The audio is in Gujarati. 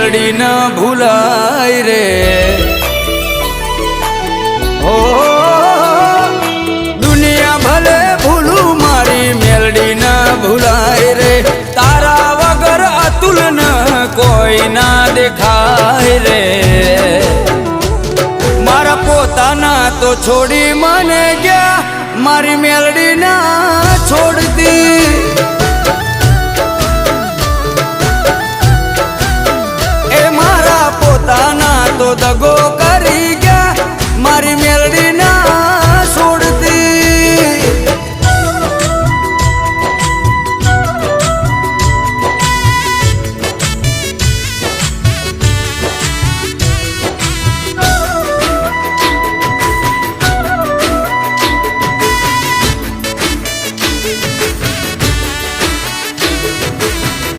મેલડી ન ભૂલાય રે ઓ દુનિયા ભલે ભૂલું મારી મેલડી ન ભૂલાય રે તારા વગર અતુલ ન કોઈ ના દેખાય રે મારા પોતાના તો છોડી મને ગયા મારી મેલડી ના છોડતી એ મારા પોતાના તો દગો